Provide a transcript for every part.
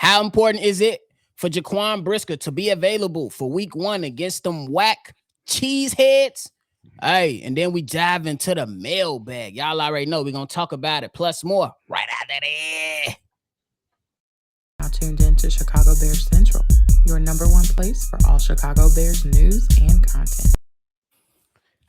How important is it for Jaquan Brisker to be available for week 1 against them whack cheeseheads? Hey, and then we dive into the mailbag. Y'all already know we're going to talk about it, plus more right after that. Now tuned in to Chicago Bears Central, your number one place for all Chicago Bears news and content.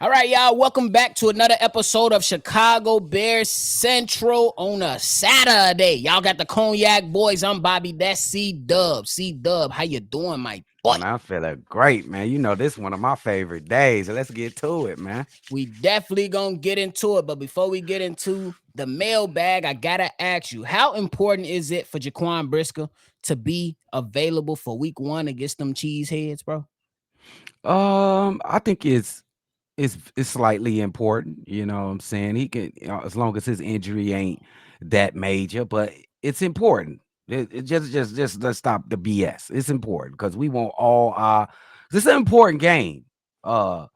All right, y'all, welcome back to another episode of Chicago Bears Central on a Saturday. Y'all got the Cognac Boys. I'm Bobby. That's C-Dub. C-Dub, how you doing, my boy? Man, I'm feeling great, man. You know, this is one of my favorite days. Let's get to it, man. We definitely gonna get into it, but before we get into the mailbag, I gotta ask you, how important is it for Jaquan Brisker to be available for week 1 against them cheeseheads, bro? I think it's slightly important. You know what I'm saying? He can, as long as his injury ain't that major, but it's important. It just let's stop the BS. It's important because we want all our. This is an important game. Not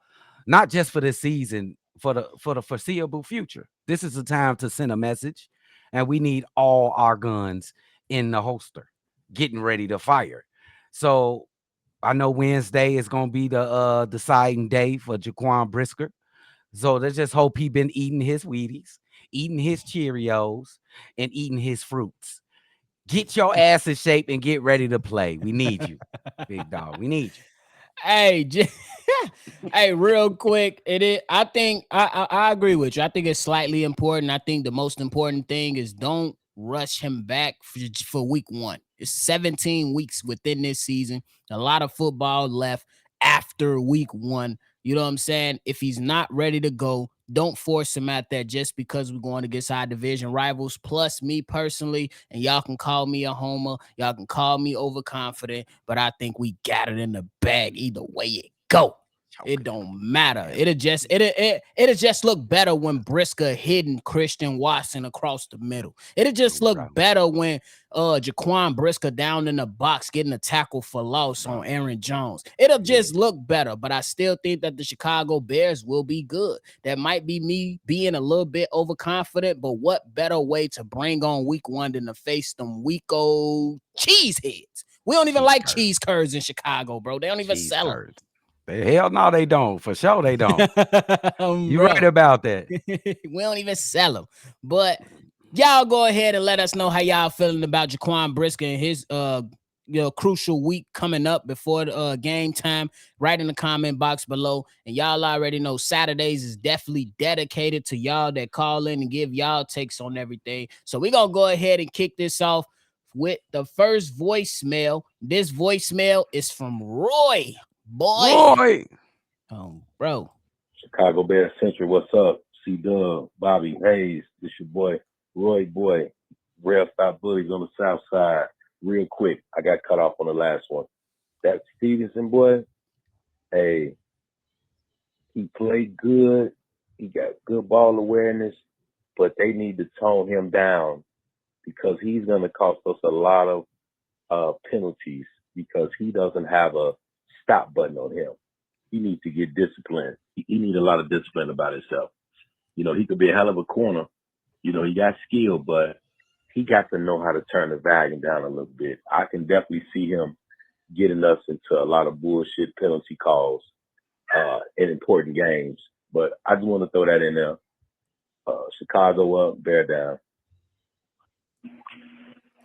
just for this season, for the foreseeable future. This is the time to send a message, and we need all our guns in the holster, getting ready to fire. So I know Wednesday is gonna be the deciding day for Jaquan Brisker. So let's just hope he been eating his Wheaties, eating his Cheerios, and eating his fruits. Get your ass in shape and get ready to play. We need you, big dog. We need you. Hey, hey, real quick, it is. I think I agree with you. I think it's slightly important. I think the most important thing is don't rush him back for week 1. It's 17 weeks within this season. A lot of football left after week 1. You know what I'm saying? If he's not ready to go, don't force him out there just because we're going against our division rivals. Plus, me personally, and y'all can call me a homer, y'all can call me overconfident, but I think we got it in the bag either way it go. It don't matter. It'll just look better when Brisker hitting Christian Watson across the middle. It'll just look better when Jaquan Brisker down in the box getting a tackle for loss on Aaron Jones. It'll just look better, but I still think that the Chicago Bears will be good. That might be me being a little bit overconfident, but what better way to bring on week 1 than to face them weak old cheeseheads? We don't even like cheese curds in Chicago, bro. They don't even sell them. Hell no, they don't. For sure, they don't. You're right about that. We don't even sell them. But y'all go ahead and let us know how y'all feeling about Jaquan Brisker and his crucial week coming up before the game time. Right in the comment box below. And y'all already know Saturdays is definitely dedicated to y'all that call in and give y'all takes on everything. So we're gonna go ahead and kick this off with the first voicemail. This voicemail is from Roy. Boy. Bro. Chicago Bears Central, what's up? C-Dub, Bobby Hayes, this your boy, Roy Boy, Rail Stop Bullies on the South Side. Real quick, I got cut off on the last one. That Stevenson boy, hey, he played good. He got good ball awareness, but they need to tone him down because he's going to cost us a lot of penalties because he doesn't have a stop button on him. He needs to get disciplined. He needs a lot of discipline about himself. You know, he could be a hell of a corner. You know, he got skill, but he got to know how to turn the volume down a little bit. I can definitely see him getting us into a lot of bullshit penalty calls in important games. But I just want to throw that in there. Chicago up, Bear down.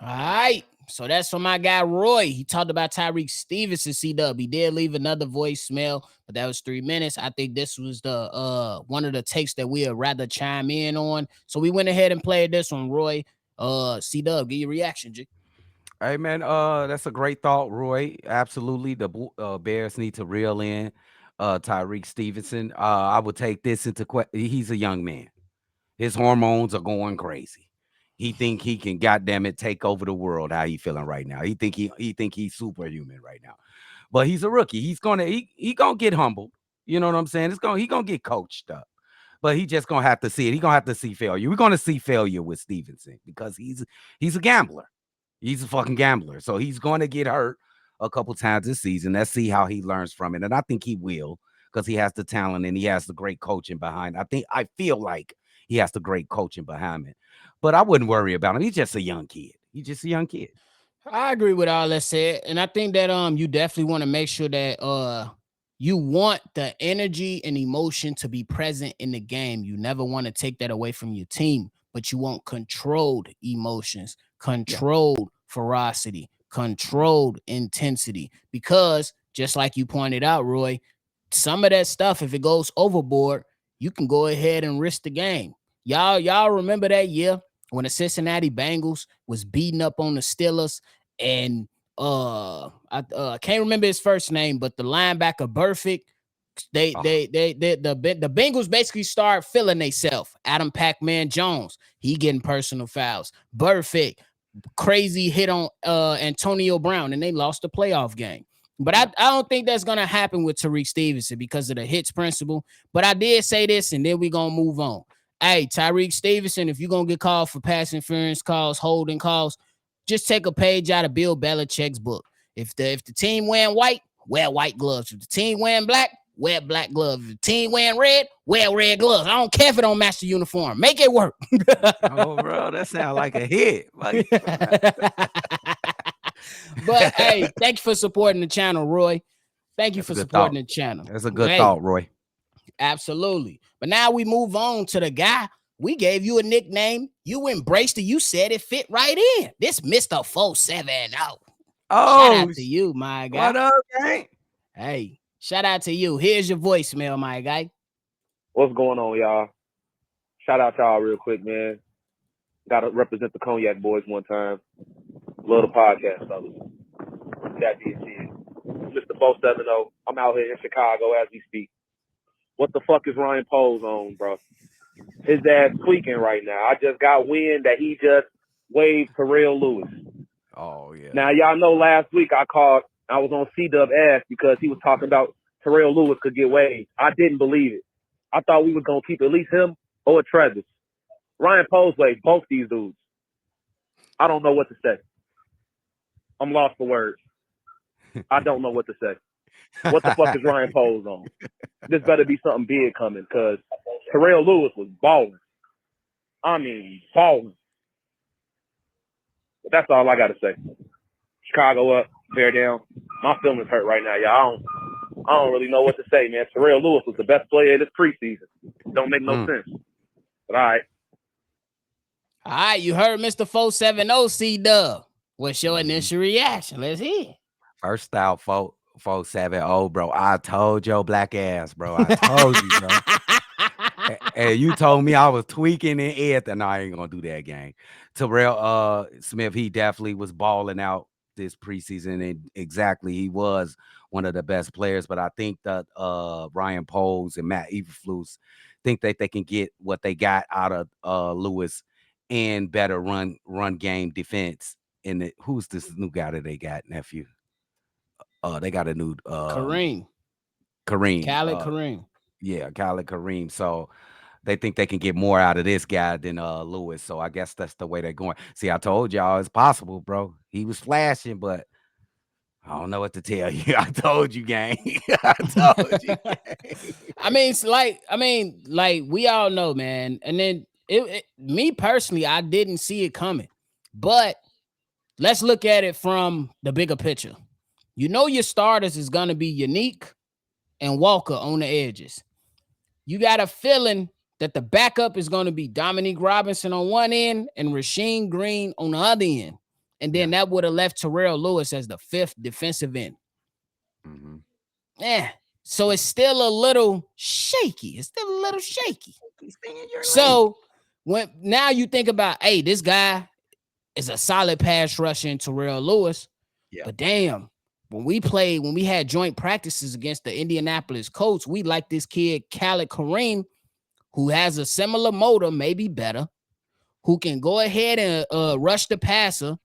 All right. So that's from my guy, Roy. He talked about Tyrique Stevenson, C-Dub. He did leave another voicemail, but that was 3 minutes. I think this was the one of the takes that we would rather chime in on. So we went ahead and played this one, Roy. C-Dub, give your reaction, G. Hey, man, that's a great thought, Roy. Absolutely. The Bears need to reel in Tyrique Stevenson. I would take this into question. He's a young man. His hormones are going crazy. He think he can, goddamn it, take over the world. How he feeling right now? He think he's superhuman right now. But he's a rookie. He's gonna get humbled. You know what I'm saying? He gonna get coached up. But he just gonna have to see it. He gonna have to see failure. We're gonna see failure with Stevenson because he's a gambler. He's a fucking gambler. So he's gonna get hurt a couple times this season. Let's see how he learns from it. And I think he will because he has the talent and he has the great coaching behind. I feel like he has the great coaching behind it. But I wouldn't worry about him. He's just a young kid. I agree with all that said, and I think that you definitely want to make sure that you want the energy and emotion to be present in the game. You never want to take that away from your team, but you want controlled emotions, controlled ferocity, controlled intensity. Because just like you pointed out, Roy, some of that stuff, if it goes overboard, you can go ahead and risk the game. Y'all remember that year when the Cincinnati Bengals was beating up on the Steelers and I can't remember his first name, but the linebacker Burfict, the Bengals basically start feeling themselves. Adam Pac-Man Jones, he getting personal fouls. Burfict, crazy hit on Antonio Brown, and they lost the playoff game. But I don't think that's going to happen with Tyrique Stevenson because of the hits principle. But I did say this, and then we're going to move on. Hey, Tyrique Stevenson, if you're going to get called for pass interference calls, holding calls, just take a page out of Bill Belichick's book. If the team wearing white, wear white gloves. If the team wearing black, wear black gloves. If the team wearing red, wear red gloves. I don't care if it don't match the uniform. Make it work. Oh, bro, that sounds like a hit. But hey, thank you for supporting the channel, Roy. Thank you for supporting the channel. That's a good thought, Roy. Absolutely. But now we move on to the guy. We gave you a nickname. You embraced it. You said it fit right in. This Mr. 470. Oh, shout out to you, my guy. What up, gang? Hey, shout out to you. Here's your voicemail, my guy. What's going on, y'all? Shout out to y'all real quick, man. Got to represent the Cognac Boys one time. Love the podcast, fellas. That being said, Mr. 470, I'm out here in Chicago as we speak. What the fuck is Ryan Poles on, bro? His ass tweaking right now. I just got wind that he just waived Terrell Lewis. Oh, yeah. Now, y'all know last week I was on C-Dub ass because he was talking about Terrell Lewis could get waived. I didn't believe it. I thought we was going to keep at least him or Travis. Ryan Poles waived both these dudes. I don't know what to say. I'm lost for words. I don't know what to say. What the fuck is Ryan Poles on? This better be something big coming because Terrell Lewis was balling. I mean, balling. But that's all I got to say. Chicago up, bear down. My feelings hurt right now, y'all. I don't really know what to say, man. Terrell Lewis was the best player this preseason. Don't make no sense. But all right. All right, you heard Mr. 470 C-Dub. What's your initial reaction? Let's hear. First out, 470, bro. I told your black ass, bro. I told you, bro. And you told me I was tweaking and everything. No, I ain't gonna do that, gang. Terrell Smith, he definitely was balling out this preseason, and exactly, he was one of the best players. But I think that Ryan Poles and Matt Eberflus think that they can get what they got out of Lewis and better run game defense. And who's this new guy that they got, nephew? They got a new Kareem. Khalid Kareem. Yeah, Khalid Kareem. So they think they can get more out of this guy than Lewis. So I guess that's the way they're going. See, I told y'all it's possible, bro. He was flashing, but I don't know what to tell you. I told you, gang. I told you, gang. I mean, like we all know, man. And then me personally, I didn't see it coming. But let's look at it from the bigger picture. You know your starters is going to be Unique and Walker on the edges. You got a feeling that the backup is going to be Dominique Robinson on one end and Rasheem Green on the other end. And then that would have left Terrell Lewis as the fifth defensive end. Mm-hmm. Yeah. So it's still a little shaky. So when now you think about, hey, this guy is a solid pass rusher in Terrell Lewis. Yeah. But damn, when we had joint practices against the Indianapolis Colts, we like this kid, Khalid Kareem, who has a similar motor, maybe better, who can go ahead and rush the passer,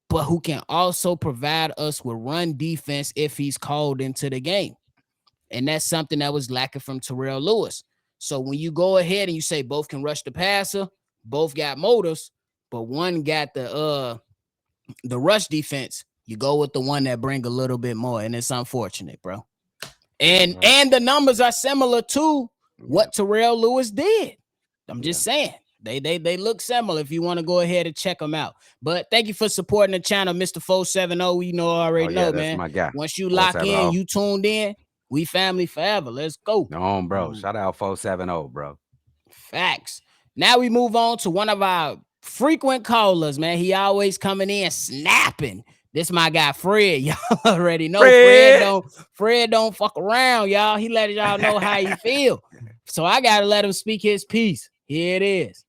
but who can also provide us with run defense if he's called into the game. And that's something that was lacking from Terrell Lewis. So when you go ahead and you say both can rush the passer, both got motors, but one got the rush defense, you go with the one that bring a little bit more, and it's unfortunate, bro. And the numbers are similar to what Terrell Lewis did. I'm just saying. They look similar if you want to go ahead and check them out. But thank you for supporting the channel, Mr. 470. You know, Oh already yeah, know, that's man. my guy. Once you lock in, 470. you tuned in, we family forever. Let's go. No, bro. Shout out 470, bro. Facts. Now we move on to one of our frequent callers, man. He always coming in snapping. This my guy Fred. Y'all already know Fred. Fred don't fuck around, y'all. He let y'all know how he feel. So I gotta let him speak his piece. Here it is.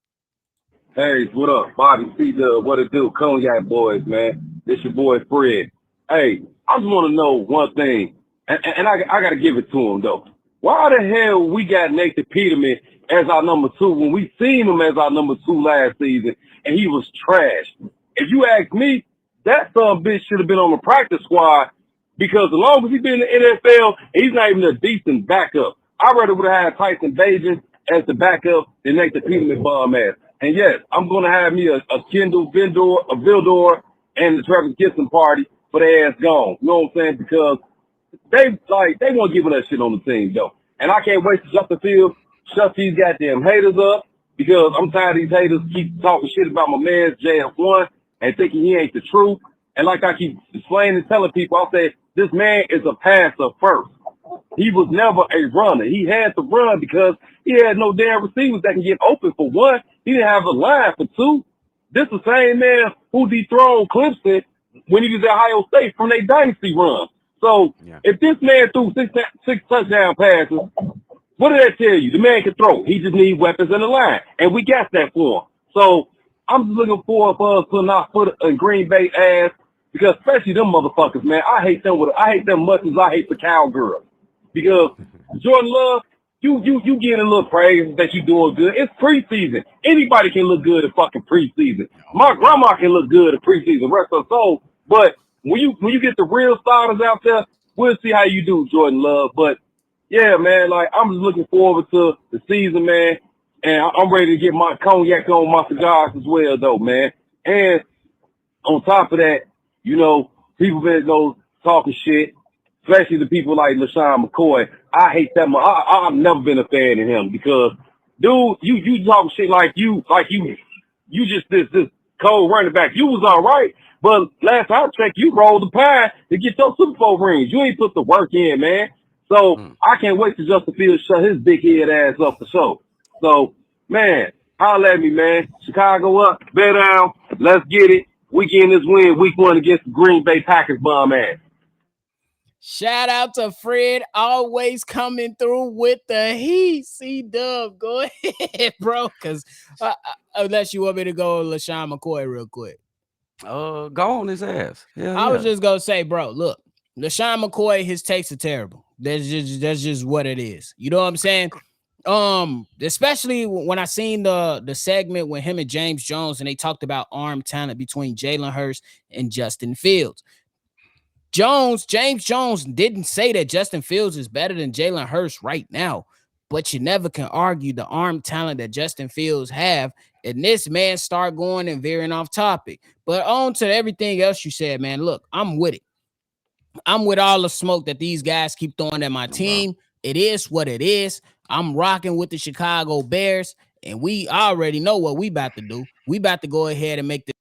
Hey, what up? Bobby C Dub, what it do? Cognac boys, man. This your boy Fred. Hey, I just want to know one thing, and I got to give it to him, though. Why the hell we got Nathan Peterman as our number 2 when we seen him as our number 2 last season, and he was trash? If you ask me, that son bitch should have been on the practice squad because as long as he's been in the NFL, he's not even a decent backup. I'd rather would have had Tyson Bagent as the backup than Nathan Peterman bum ass. And yes, I'm gonna have me a Kendall Vildor, and the Travis Gibson party for their ass gone. You know what I'm saying? Because they won't give that shit on the team though. And I can't wait to Justin Fields shut these goddamn haters up because I'm tired of these haters keep talking shit about my man's JF1 and thinking he ain't the truth. And like I keep explaining and telling people, I say this man is a passer first. He was never a runner. He had to run because he had no damn receivers that can get open for one. He didn't have a line for two. This the same man who dethroned Clemson when he was at Ohio State from their dynasty run. So if this man threw six touchdown passes, what did that tell you? The man can throw. He just needs weapons in the line. And we got that for him. So I'm just looking forward for us to not put in Green Bay ass because especially them motherfuckers, man. I hate them much as I hate the cowgirls. Because Jordan Love, you getting a little praise that you doing good. It's preseason. Anybody can look good at fucking preseason. My grandma can look good at preseason, rest of her soul. But when you get the real starters out there, we'll see how you do, Jordan Love. But yeah, man, like I'm just looking forward to the season, man. And I'm ready to get my cognac on my cigars as well, though, man. And on top of that, you know, people been talking shit, especially the people like LaShawn McCoy. I hate that. I've never been a fan of him because, dude, you talking shit like you just this cold running back. You was all right, but last I checked, you rolled the pie to get your Super Bowl rings. You ain't put the work in, man. So I can't wait to Justin Fields shut his big head ass up for sure. So, man, holler at me, man. Chicago up, bear down. Let's get it. Weekend is win. Week 1 against the Green Bay Packers bum ass. Shout out to Fred, always coming through with the heat. C-Dub, go ahead, bro. Because unless you want me to go LaShawn McCoy real quick. Go on his ass. I was just gonna say, bro, look, LaShawn McCoy, his takes are terrible. That's just what it is. You know what I'm saying? Especially when I seen the segment with him and James Jones, and they talked about arm talent between Jalen Hurts and Justin Fields. James Jones didn't say that Justin Fields is better than Jalen Hurts right now, but you never can argue the arm talent that Justin Fields have. And this man start going and veering off topic. But on to everything else you said, man. Look, I'm with it. I'm with all the smoke that these guys keep throwing at my team. It is what it is. I'm rocking with the Chicago Bears, and we already know what we about to do. We about to go ahead and make the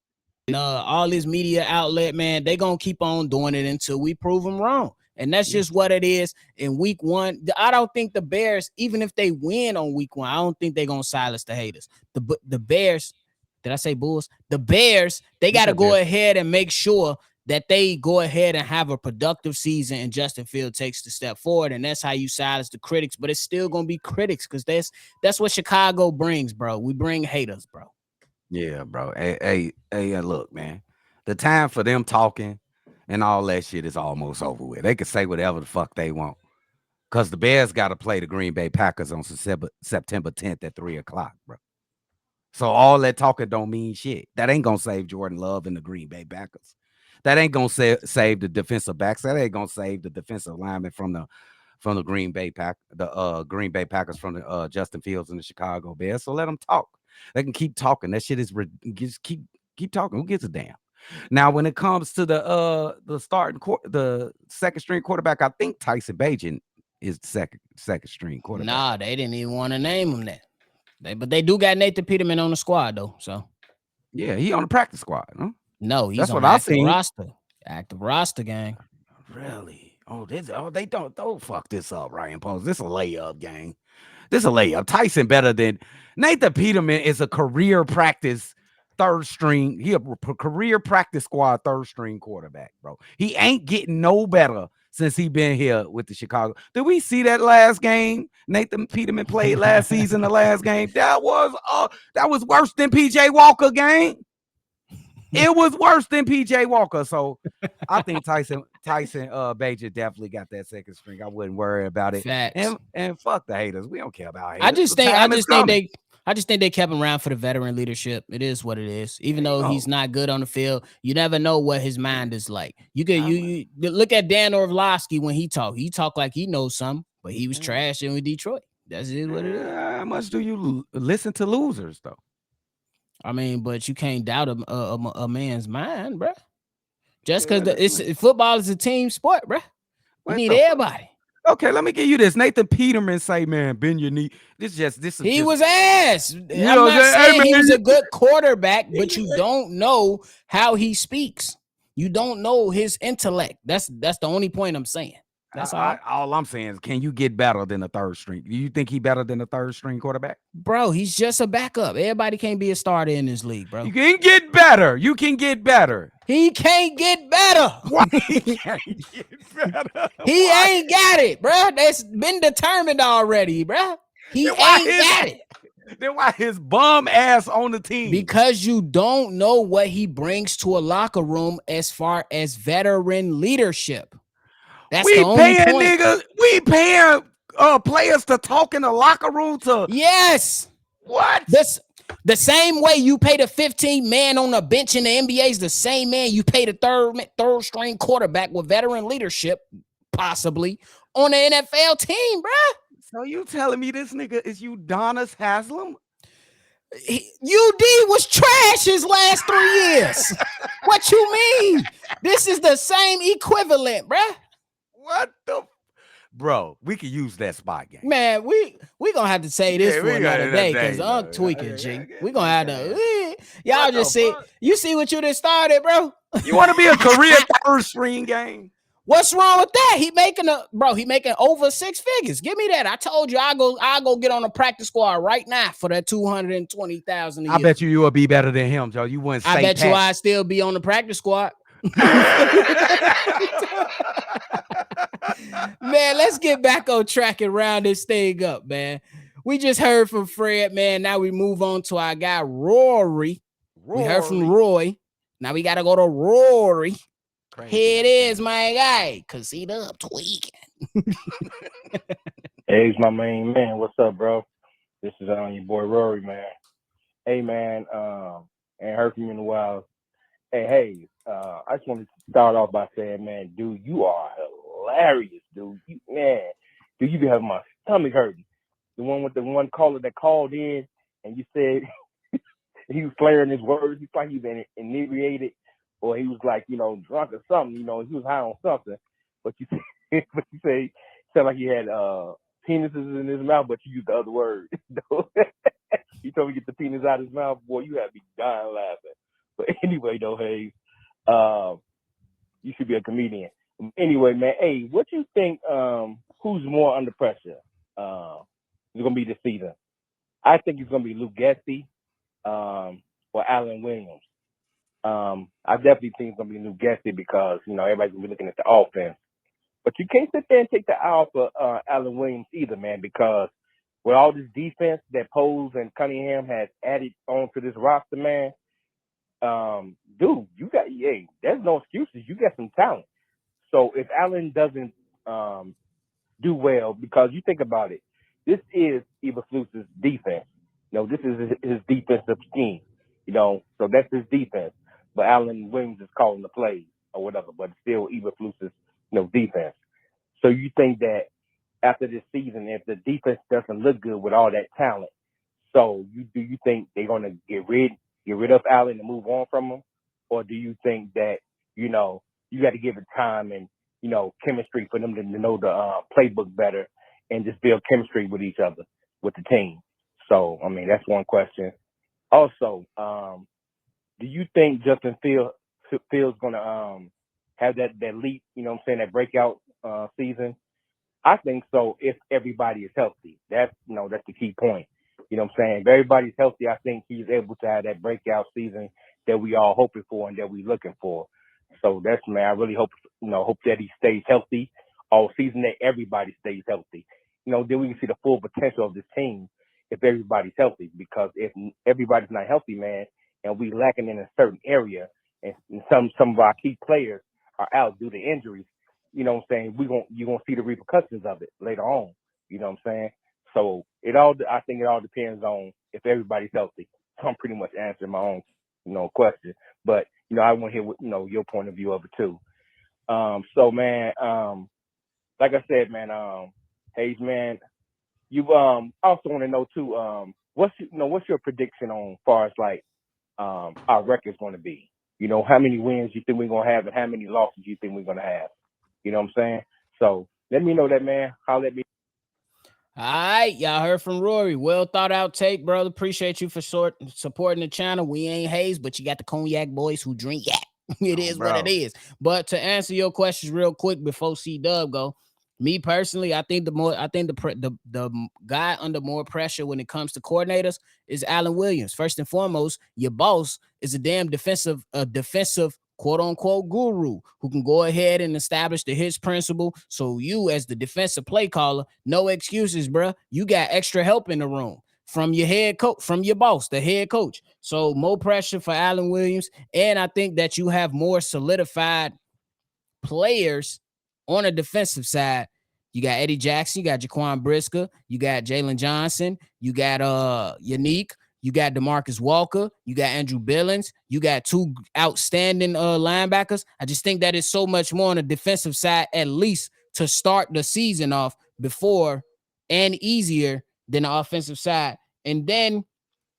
all this media outlet, man, they gonna keep on doing it until we prove them wrong. And that's just what it is. In week 1, I don't think the Bears, even if they win on week 1, I don't think they're gonna silence the haters. The Bears, did I say Bulls? The Bears, they got to go ahead and make sure that they go ahead and have a productive season and Justin Fields takes the step forward. And that's how you silence the critics. But it's still gonna be critics because that's what Chicago brings, bro. We bring haters, bro. Yeah, bro. Hey, look, man. The time for them talking and all that shit is almost over with. They can say whatever the fuck they want. Because the Bears got to play the Green Bay Packers on September 10th at 3:00, bro. So all that talking don't mean shit. That ain't going to save Jordan Love and the Green Bay Packers. That ain't going to save the defensive backs. That ain't going to save the defensive linemen from the Green Bay Green Bay Packers from the Justin Fields and the Chicago Bears. So let them talk. They can keep talking. That shit is just keep talking. Who gives a damn? Now, when it comes to the second string quarterback, I think Tyson Bagent is the second string quarterback. Nah, they didn't even want to name him that. But they do got Nathan Peterman on the squad though. So Yeah, he on the practice squad. Huh? no, he's That's on what the I active seen. roster. Active roster gang. Really? Oh, they don't fuck this up, Ryan Post. This a layup game. This is a layup. Tyson better than Nathan Peterman is a career practice third string. He a career practice squad third string quarterback, bro. He ain't getting no better since he been here with the Chicago. Did we see that last game Nathan Peterman played last season? The last game that was worse than PJ Walker game. It was worse than PJ Walker. So I think Tyson Bajer definitely got that second string. I wouldn't worry about it. Facts. And fuck the haters. We don't care about haters. I just think they kept him around for the veteran leadership. It is what it is. Even though he's not good on the field, you never know what his mind is like. You look at Dan Orlovsky when he talk. He talk like he knows something, but he was trashing with Detroit. That's it. What it is. How much do you listen to losers though? I mean, but you can't doubt a man's mind, bro. Just because football is a team sport, bro. You need everybody. Okay, let me give you this. Nathan Peterman say, "Man, bend your knee." He was ass. I'm not saying he was a good quarterback, but you don't know how he speaks. You don't know his intellect. That's the only point I'm saying. That's all I'm saying is, can you get better than a third string? Do you think he better than a third string quarterback? Bro, he's just a backup. Everybody can't be a starter in this league, bro. You can get better. You can get better. He can't get better. Why he can't get better? He ain't got it, bro. That's been determined already, bro. He ain't got it. Then why his bum ass on the team? Because you don't know what he brings to a locker room as far as veteran leadership. That's the only point. We paying players to talk in the locker room to. Yes. What? The same way you pay the 15 man on the bench in the NBA is the same man you pay the third string quarterback with veteran leadership, possibly on the NFL team, bruh. So you telling me this nigga is Udonis Haslem? UD was trash his last 3 years. What you mean? This is the same equivalent, bruh. What the? Bro, we can use that spot game. Man, we gonna have to say this for another day because I'm tweaking, G. We gonna have to. Y'all just see. You see what you just started, bro? You want to be a career third string game? What's wrong with that? He making over 6 figures. Give me that. I told you I'll go get on a practice squad right now for that $220,000 a year. I bet you will be better than him, Joe. You wouldn't say I bet you I'd still be on the practice squad. Man, let's get back on track and round this thing up, man. We just heard from Fred, man. Now we move on to our guy Rory. We heard from Roy. Now we got to go to Rory. Crazy. Here it is, my guy. Cause he up tweaking. Hey, it's my main man. What's up, bro? This is your boy Rory, man. Hey, man. Ain't heard from you in a while. Hey. I just wanted to start off by saying, man, dude, you are hilarious, dude. You be having my stomach hurting. The one with the one caller that called in and you said he was flaring his words. He thought he been inebriated or he was like, drunk or something. He was high on something. But you say sound like he had penises in his mouth, but you used the other word. You told me to get the penis out of his mouth. Boy, you had me dying laughing. But anyway, though, hey, you should be a comedian. Anyway, man, hey, what you think? Who's more under pressure? It's gonna be this season. I think it's gonna be Luke Getsy, or Alan Williams. I definitely think it's gonna be Luke Getsy because everybody's gonna be looking at the offense. But you can't sit there and take the eye off of Alan Williams either, man, because with all this defense that Poles and Cunningham has added onto this roster, man. Dude, there's no excuses. You got some talent. So if Allen doesn't do well, because you think about it, this is Eberflus's defense. This is his defensive scheme. So that's his defense. But Alan Williams is calling the plays or whatever. But it's still Eberflus's defense. So you think that after this season, if the defense doesn't look good with all that talent, so do you think they're gonna get rid of Allen and move on from him? Or do you think that, you got to give it time and, chemistry for them to know the playbook better and just build chemistry with each other, with the team? So, I mean, that's one question. Also, do you think Justin Fields going to have that leap, that breakout season? I think so if everybody is healthy. That's the key point. You know what I'm saying? If everybody's healthy, I think he's able to have that breakout season that we all hoping for and that we looking for. So that's, man, I really hope that he stays healthy all season, that everybody stays healthy. Then we can see the full potential of this team if everybody's healthy. Because if everybody's not healthy, man, and we lacking in a certain area, and some of our key players are out due to injuries, you know what I'm saying, you're gonna see the repercussions of it later on. You know what I'm saying? So I think it all depends on if everybody's healthy. So I'm pretty much answering my own, question. But, I want to hear your point of view of it too. So man, like I said, man, Hayes, man, you also want to know too, what's your prediction on far as like our record's gonna be? How many wins you think we're gonna have and how many losses you think we're gonna have? You know what I'm saying? So let me know that, man. Holler at me. All right, y'all heard from Rory. Well thought out take, brother. Appreciate you for supporting the channel. We ain't Hayes, but you got the cognac boys who drink yak. It is what it is. But to answer your questions real quick before C-Dub go, me personally, I think the guy under more pressure when it comes to coordinators is Alan Williams. First and foremost, your boss is a damn defensive quote unquote guru who can go ahead and establish the hits principle. So you, as the defensive play caller, no excuses, bro. You got extra help in the room from your head coach, from your boss, the head coach. So more pressure for Alan Williams. And I think that you have more solidified players on a defensive side. You got Eddie Jackson, you got Jaquan Brisker, you got Jalen Johnson, you got Unique, you got DeMarcus Walker, you got Andrew Billings, you got two outstanding linebackers. I just think that is so much more on the defensive side, at least to start the season off before and easier than the offensive side. And then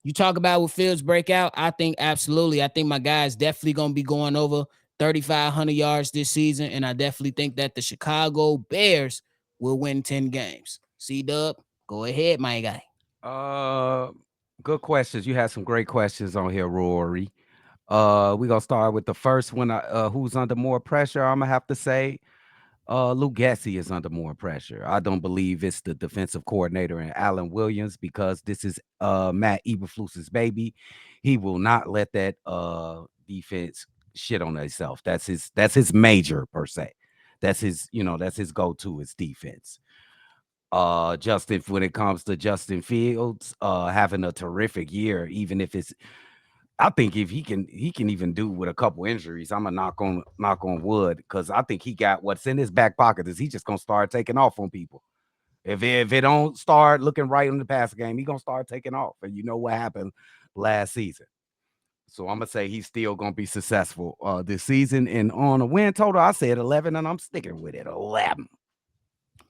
you talk about with Fields breakout, I think absolutely. I think my guy is definitely going to be going over 3,500 yards this season, and I definitely think that the Chicago Bears will win 10 games. C-Dub, go ahead, my guy. Good questions. You had some great questions on here, Rory. We're gonna start with the first one. Who's under more pressure? I'm gonna have to say Lou Gessie is under more pressure. I don't believe it's the defensive coordinator and Alan Williams, because this is Matt Eberflus's baby. He will not let that defense shit on itself. That's his major per se. That's his go-to is defense. Justin, when it comes to Justin Fields, having a terrific year, even if it's, I think if he can even do with a couple injuries. I'm gonna knock on wood, because I think he got what's in his back pocket is he just gonna start taking off on people. If it don't start looking right in the pass game, he gonna start taking off. And you know what happened last season. So I'm gonna say he's still gonna be successful this season. And on a win total, I said 11, and I'm sticking with it. 11.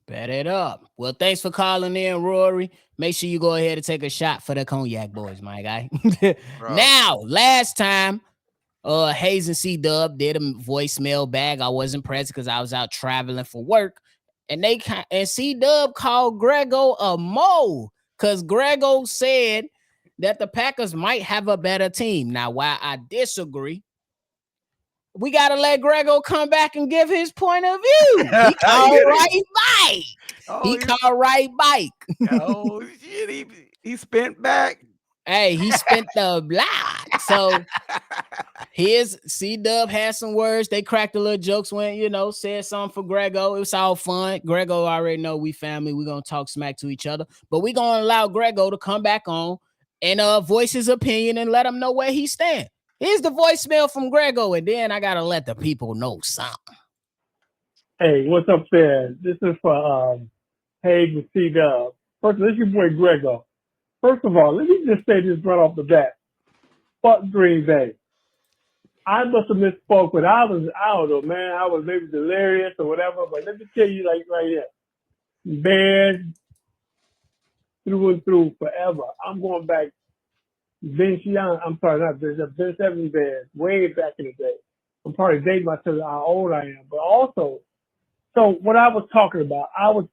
Bet it up. Well, thanks for calling in, Rory. Make sure you go ahead and take a shot for the cognac boys, my guy. Now, last time, Hayes and C-Dub did a voicemail bag. I wasn't present because I was out traveling for work. And C-Dub called Grego a mo, because Grego said that the Packers might have a better team. Now, while I disagree, we got to let Grego come back and give his point of view. He called right bike. Called right bike. Oh, shit. He spent back. Hey, he spent the block. So here's C-Dub had some words. They cracked a little jokes when, said something for Grego. It was all fun. Grego already know we family. We're going to talk smack to each other. But we're going to allow Grego to come back on and voice his opinion and let him know where he stands. Here's the voicemail from Grego, and then I got to let the people know something. Hey, what's up, fans? This is for Hayes and C-Dub. First, this is your boy Grego. First of all, let me just say this right off the bat. Fuck Green Bay. I must have misspoke, but I don't know, man. I was maybe delirious or whatever, but let me tell you, like, right here. Bears through and through forever. I'm going back Vince Young. I'm sorry, not Vince. Vince Evans Bears, way back in the day. I'm probably dating myself how old I am. But also, so what I was talking about, I was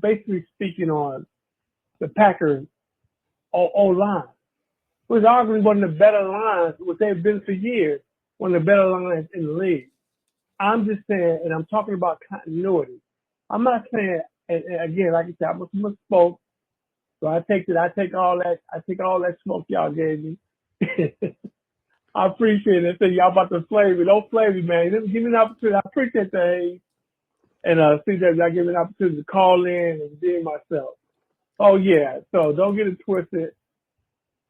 basically speaking on the Packers O-line. Who's arguably one of the better lines, what they've been for years, one of the better lines in the league. I'm just saying, and I'm talking about continuity. I'm not saying, and again, like I said, I misspoke. So I take all that smoke y'all gave me. I appreciate it. So y'all about to flame me. Don't flame me, man. Give me an opportunity. I appreciate that, Hayes. And see that y'all give me an opportunity to call in and redeem myself. Oh yeah. So don't get it twisted.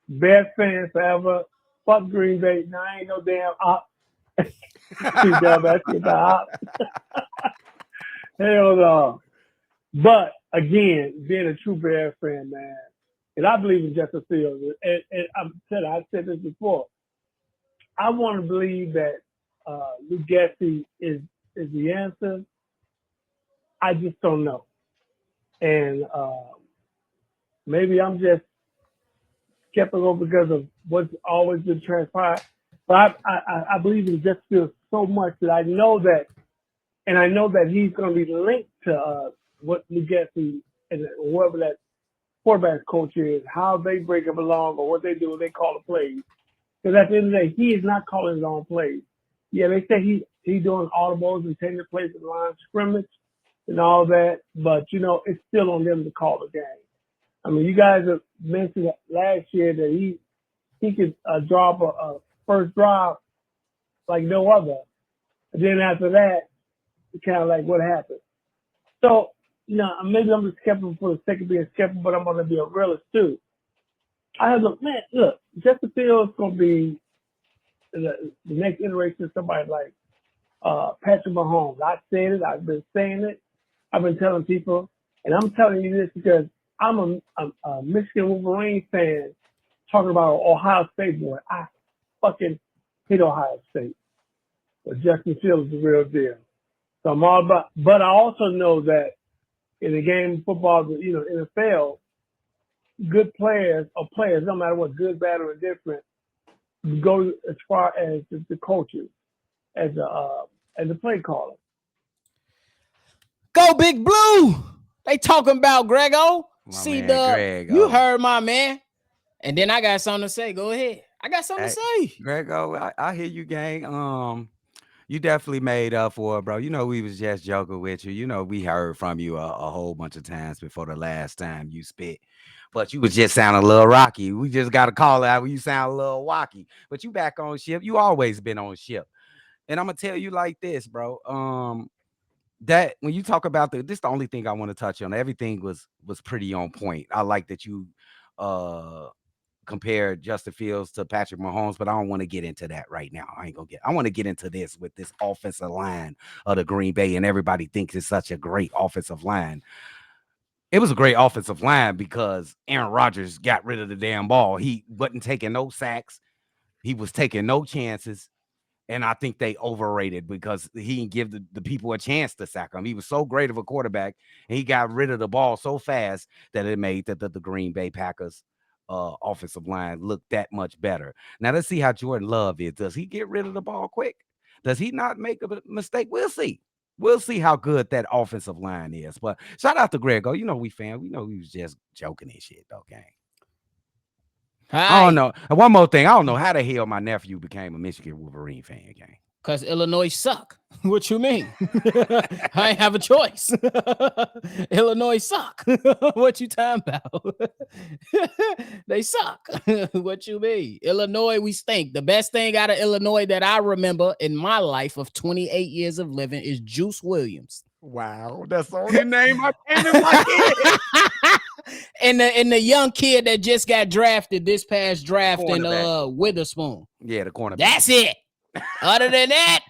Best fan forever. Fuck Green Bay. Now I ain't no damn op. Dumb ass get the op. Hell no. But again, being a true Bears fan, man, and I believe in Justin Fields. And I said this before. I want to believe that Luke Getsy is the answer. I just don't know. And maybe I'm just skeptical because of what's always been transpired. But I believe in Justin Fields so much that I know that, and I know that he's going to be linked to what Luke Getsy and whoever that quarterback coach is, how they break him along or what they do when they call the plays. Because at the end of the day, he is not calling his own plays. Yeah, they say he's doing audibles and taking plays at the line of scrimmage and all that, but it's still on them to call the game. I mean, you guys have mentioned last year that he could drop a first drive like no other. And then after that, it's kind of like what happened. So, maybe I'm just skeptical for the sake of being skeptical, but I'm going to be a realist too. Look, Justin Fields is going to be the next iteration of somebody like Patrick Mahomes. I said it. I've been saying it. I've been telling people, and I'm telling you this because I'm a Michigan Wolverine fan talking about Ohio State boy. I fucking hate Ohio State. But Justin Fields is the real deal. So I'm all about, but I also know that in the game of football, NFL, good players, no matter what, good, bad, or indifferent, go as far as the coaches, as the play caller. Go Big Blue. They talking about Grego. See you heard my man. And then I got something to say. Go ahead. I got something to say. Grego, I hear you, gang. You definitely made up for it, bro. We was just joking with you. We heard from you a whole bunch of times before the last time you spit. But you was just sounding a little rocky. We just got to call it out when you sound a little wacky. But you back on ship. You always been on ship. And I'm going to tell you like this, bro. That when you talk about this is the only thing I want to touch on. Everything was pretty on point. I like that you compared Justin Fields to Patrick Mahomes, but I don't want to get into that right now. I want to get into this with this offensive line of the Green Bay, and everybody thinks it's such a great offensive line. It was a great offensive line because Aaron Rodgers got rid of the damn ball. He wasn't taking no sacks. He was taking no chances. And I think they overrated because he didn't give the people a chance to sack him. He was so great of a quarterback, and he got rid of the ball so fast that it made the Green Bay Packers offensive line look that much better. Now, let's see how Jordan Love is. Does he get rid of the ball quick? Does he not make a mistake? We'll see. We'll see how good that offensive line is. But shout out to Grego. We fan. We know he was just joking and shit, though, gang. I don't know. And one more thing. I don't know how the hell my nephew became a Michigan Wolverine fan, gang. Because Illinois suck. What you mean? I ain't have a choice. Illinois suck. What you talking about? They suck. What you mean? Illinois, we stink. The best thing out of Illinois that I remember in my life of 28 years of living is Juice Williams. Wow. That's the only name I came in my head. And the young kid that just got drafted this past draft in Witherspoon. Yeah, the cornerback. That's it. Other than that,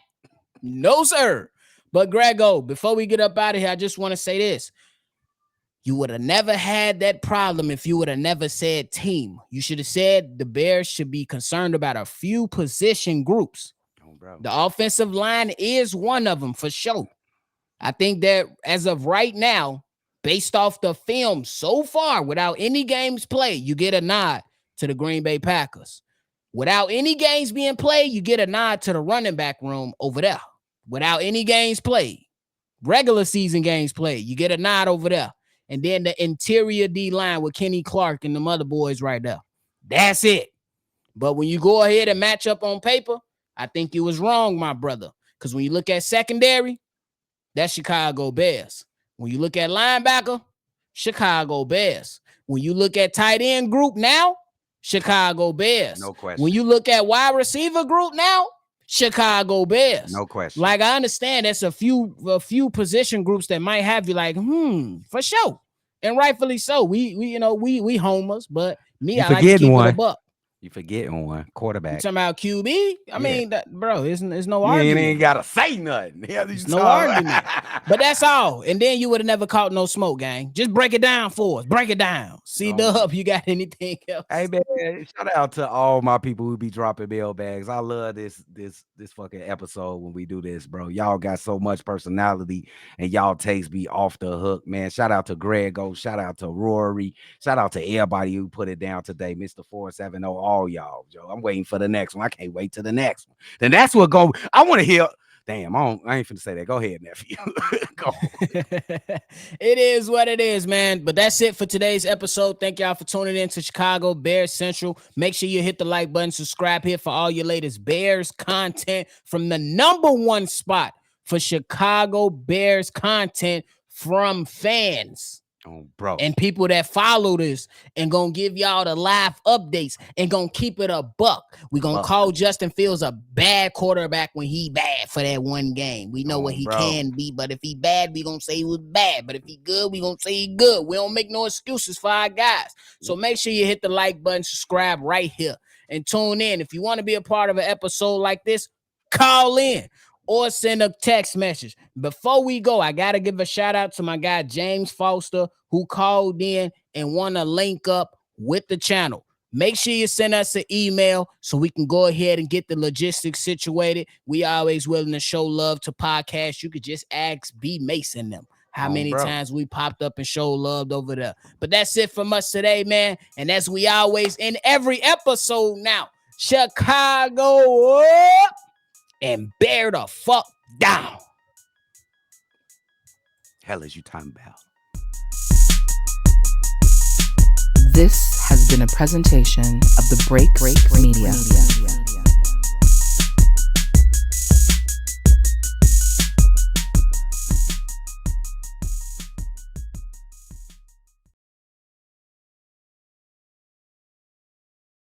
no, sir. But Grego, before we get up out of here, I just want to say this. You would have never had that problem if you would have never said team. You should have said the Bears should be concerned about a few position groups. Oh, bro. The offensive line is one of them for sure. I think that as of right now, based off the film so far, without any games played, you get a nod to the Green Bay Packers. Without any games being played, you get a nod to the running back room over there. Without any games played, regular season games played, you get a nod over there. and then the interior D line with Kenny Clark and them other boys right there. That's it. But when you go ahead and match up on paper, I think you was wrong, my brother. Because when you look at secondary, that's Chicago Bears. When you look at linebacker, Chicago Bears. When you look at tight end group now, Chicago Bears. No question. When you look at wide receiver group now, Chicago Bears. No question. Like, I understand that's a few position groups that might have you like, for sure. And rightfully so. We homers, but me, I like to keep it a buck. You forgetting one quarterback. You talking about QB? I mean, bro, there's no you argument. ain't gotta say nothing. There's no argument. But that's all. And then you would have never caught no smoke, gang. Just break it down for us. Break it down. C-Dub, you got anything else? Hey man, shout out to all my people who be dropping mailbags. I love this fucking episode when we do this, bro. Y'all got so much personality and y'all taste be off the hook, man. Shout out to Grego. Shout out to Rory. Shout out to everybody who put it down today, Mr. 470. All y'all, Joe. I'm waiting for the next one. I can't wait to the next one. Then that's what go. I want to hear. Damn, I ain't finna say that. Go ahead, nephew. Go. It is what it is, man. But that's it for today's episode. Thank y'all for tuning in to Chicago Bears Central. Make sure you hit the like button, subscribe here for all your latest Bears content from the number one spot for Chicago Bears content from fans. Oh, bro. And people that follow this and gonna give y'all the live updates and gonna keep it a buck. We gonna call Justin Fields a bad quarterback when he bad for that one game. We know what he can be, but if he bad, we gonna say he was bad. But if he good, we gonna say he good. We don't make no excuses for our guys. So make sure you hit the like button, subscribe right here, and tune in. If you want to be a part of an episode like this, call in or send a text message. Before we go, I got to give a shout out to my guy, James Foster, who called in and want to link up with the channel. Make sure you send us an email so we can go ahead and get the logistics situated. We always willing to show love to podcasts. You could just ask B Mason them how many times we popped up and showed love over there. But that's it from us today, man. And as we always in every episode now, Chicago up and bear the fuck down. Hell is you talking about? This has been a presentation of the Break Media.